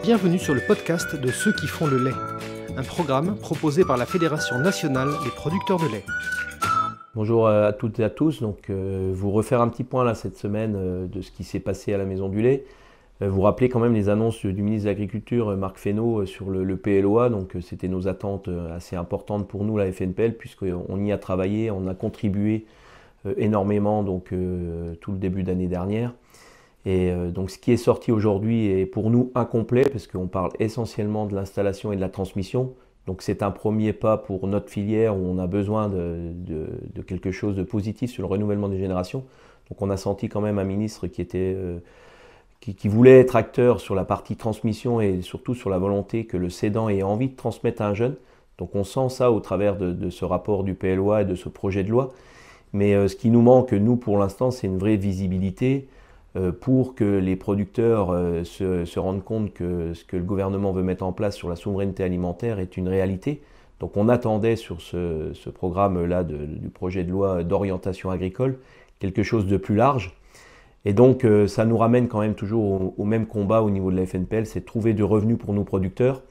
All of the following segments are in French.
Bienvenue sur le podcast de ceux qui font le lait, un programme proposé par la Fédération nationale des producteurs de lait. Bonjour à toutes et à tous, vous refaire un petit point là cette semaine de ce qui s'est passé à la Maison du Lait. Vous rappelez quand même les annonces du ministre de l'Agriculture Marc Fesneau sur le PLOA, c'était nos attentes assez importantes pour nous la FNPL puisqu'on y a travaillé, on a contribué énormément tout le début d'année dernière. Et donc ce qui est sorti aujourd'hui est pour nous incomplet parce qu'on parle essentiellement de l'installation et de la transmission. Donc c'est un premier pas pour notre filière où on a besoin de quelque chose de positif sur le renouvellement des générations. Donc on a senti quand même un ministre qui voulait être acteur sur la partie transmission et surtout sur la volonté que le cédant ait envie de transmettre à un jeune. Donc on sent ça au travers de ce rapport du PLOA et de ce projet de loi. Mais ce qui nous manque, nous, pour l'instant, c'est une vraie visibilité pour que les producteurs se rendent compte que ce que le gouvernement veut mettre en place sur la souveraineté alimentaire est une réalité. Donc on attendait sur ce programme-là du projet de loi d'orientation agricole quelque chose de plus large. Et donc ça nous ramène quand même toujours au même combat au niveau de la FNPL, c'est de trouver du revenu pour nos producteurs,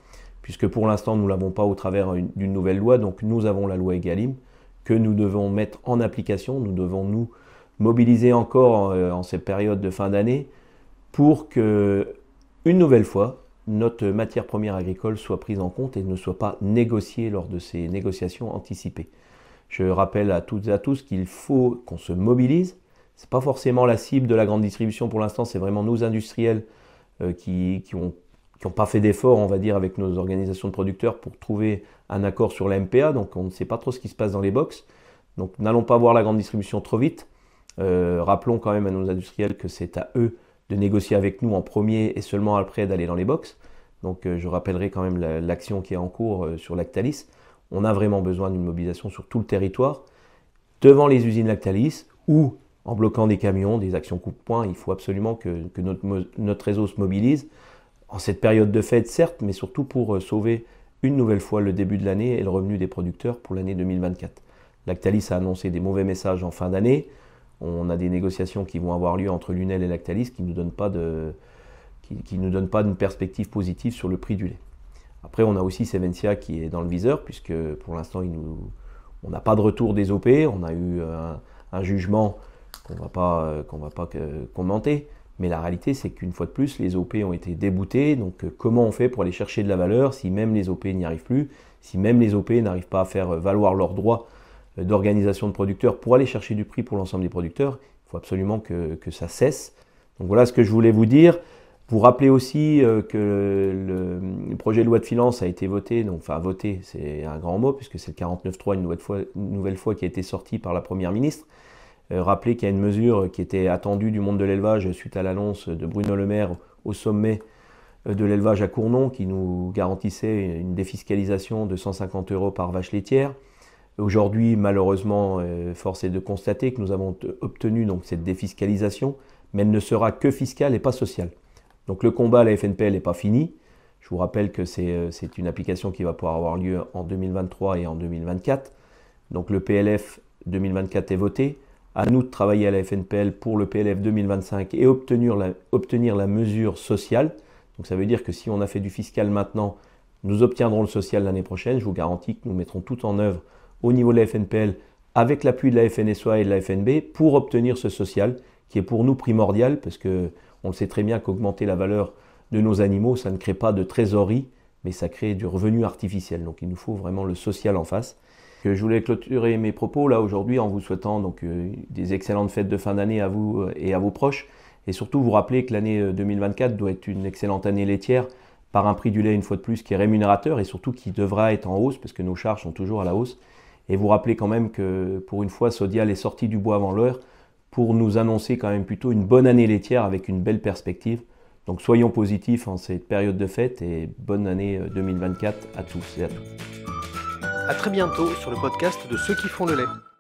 puisque pour l'instant nous ne l'avons pas au travers d'une nouvelle loi. Donc nous avons la loi Egalim que nous devons mettre en application, nous devons nous mobiliser encore en cette période de fin d'année pour que, une nouvelle fois, notre matière première agricole soit prise en compte et ne soit pas négociée lors de ces négociations anticipées. Je rappelle à toutes et à tous qu'il faut qu'on se mobilise. Ce n'est pas forcément la cible de la grande distribution pour l'instant, c'est vraiment nos industriels qui n'ont pas fait d'efforts, on va dire, avec nos organisations de producteurs pour trouver un accord sur la MPA. Donc on ne sait pas trop ce qui se passe dans les box. Donc n'allons pas voir la grande distribution trop vite. Rappelons quand même à nos industriels que c'est à eux de négocier avec nous en premier et seulement après d'aller dans les box. Donc je rappellerai quand même l'action qui est en cours sur Lactalis. On a vraiment besoin d'une mobilisation sur tout le territoire, devant les usines Lactalis ou en bloquant des camions, des actions coup-de-poing. Il faut absolument que notre réseau se mobilise en cette période de fête, certes, mais surtout pour sauver une nouvelle fois le début de l'année et le revenu des producteurs pour l'année 2024. Lactalis a annoncé des mauvais messages en fin d'année. On a des négociations qui vont avoir lieu entre l'UNEL et Lactalis qui ne nous donnent pas une perspective positive sur le prix du lait. Après, on a aussi Sevencia qui est dans le viseur, puisque pour l'instant, on n'a pas de retour des OP. On a eu un jugement qu'on va pas commenter. Mais la réalité, c'est qu'une fois de plus, les OP ont été déboutés. Donc, comment on fait pour aller chercher de la valeur si même les OP n'y arrivent plus, si même les OP n'arrivent pas à faire valoir leurs droits d'organisation de producteurs pour aller chercher du prix pour l'ensemble des producteurs? Il faut absolument que ça cesse. Donc voilà ce que je voulais vous dire. Vous rappelez aussi que le projet de loi de finances a été voté, voté c'est un grand mot puisque c'est le 49.3 une nouvelle fois qui a été sorti par la Première ministre. Rappelez qu'il y a une mesure qui était attendue du monde de l'élevage suite à l'annonce de Bruno Le Maire au sommet de l'élevage à Cournon qui nous garantissait une défiscalisation de 150 € par vache laitière. Aujourd'hui, malheureusement, force est de constater que nous avons obtenu cette défiscalisation, mais elle ne sera que fiscale et pas sociale. Donc le combat à la FNPL n'est pas fini. Je vous rappelle que c'est une application qui va pouvoir avoir lieu en 2023 et en 2024. Donc le PLF 2024 est voté. À nous de travailler à la FNPL pour le PLF 2025 et obtenir la mesure sociale. Donc ça veut dire que si on a fait du fiscal maintenant, nous obtiendrons le social l'année prochaine. Je vous garantis que nous mettrons tout en œuvre au niveau de la FNPL, avec l'appui de la FNSEA et de la FNB, pour obtenir ce social, qui est pour nous primordial, parce qu'on le sait très bien qu'augmenter la valeur de nos animaux, ça ne crée pas de trésorerie, mais ça crée du revenu artificiel. Donc il nous faut vraiment le social en face. Je voulais clôturer mes propos là aujourd'hui en vous souhaitant des excellentes fêtes de fin d'année à vous et à vos proches, et surtout vous rappeler que l'année 2024 doit être une excellente année laitière, par un prix du lait une fois de plus qui est rémunérateur, et surtout qui devra être en hausse, parce que nos charges sont toujours à la hausse. Et vous rappelez quand même que pour une fois, Sodial est sorti du bois avant l'heure pour nous annoncer quand même plutôt une bonne année laitière avec une belle perspective. Donc soyons positifs en cette période de fête et bonne année 2024 à tous et à toutes. À très bientôt sur le podcast de ceux qui font le lait.